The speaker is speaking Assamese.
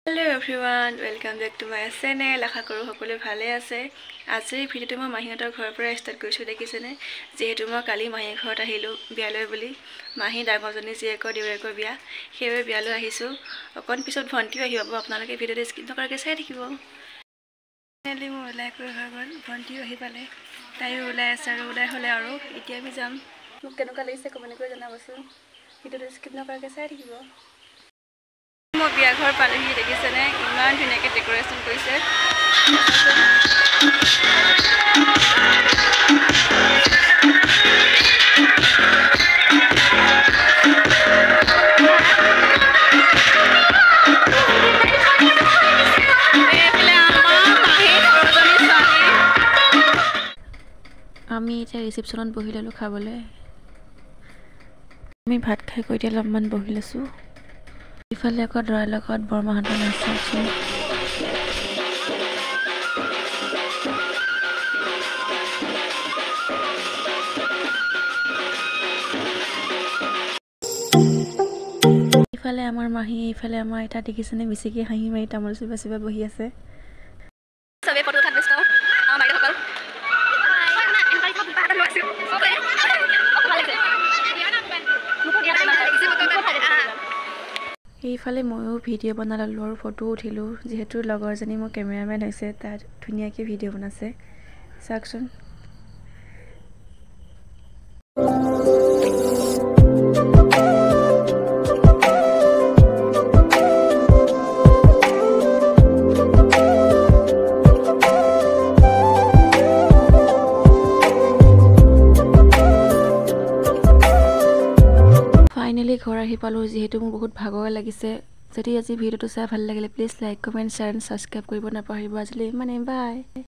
Hello everyone, welcome back to my channel. আশা কৰো সকলোৱে ভালে আছে। আজিৰ ভিডিওটো মই মাহীহঁতৰ ঘৰৰ পৰা ষ্টাৰ্ট কৰিছো দেখিছেনে। যেহেতু মই কালি মাহীৰ ঘৰত আহিলো বিয়ালৈ বুলি। মাহী ডাঙৰজনী জীয়েকৰ দেউৰেকৰ বিয়া। সেইবাবে বিয়ালৈ আহিছো। অকণ পিছত ভণ্টিও আহিব আপোনালোকে ভিডিওটো স্কিপ নকৰাকৈ চাই থাকিব। ফাইনেলি মই ওলাই গৈ হৈ গ'ল। ভণ্টিও আহি পালে। তাইও ওলাই আছে আৰু ওলাই হ'লে আৰু এতিয়া আমি যাম। মোক কেনেকুৱা লাগিছে কমেণ্ট কৰি জনাবচোন। ভিডিওটো স্কিপ নকৰাকৈ চাই থাকিব। মই বিয়া ঘৰ পালেহি দেখিছেনে ইমান ধুনীয়াকৈ ডেকোৰেশ্যন কৰিছে। আমি এতিয়া ৰিচেপশ্যনত বহি ল'লোঁ খাবলৈ। আমি ভাত খাই কৈ এতিয়া অলপমান বহি লৈছোঁ। ইফালে আকৌ দৰাৰ লগত বৰমাহঁতৰ নাচিছে। ইফালে আমাৰ মাহী, ইফালে আমাৰ আইতা দেখিছেনে বেছিকৈ হাঁহি মাৰি তামোল চিবা চিবা বহি আছে। চবেই ফটো উঠাত ব্যস্ত আমাৰ বাইদেউসকল। এইফালে ময়ো ভিডিঅ' বনাই ল'লোঁ আৰু ফটো উঠিলোঁ। যিহেতু লগৰজনী মোৰ কেমেৰামেন হৈছে, তাত ধুনীয়াকৈ ভিডিঅ' বনাইছে চাওকচোন। ফাইনেলি ঘৰ আহি পালোঁ। যিহেতু মোৰ বহুত ভাগৰ লাগিছে। যদি আজি ভিডিঅ'টো চাই ভাল লাগিলে please like, comment, share and subscribe কৰিব নাপাহৰিব। আজিলৈ ইমানেই, বাই।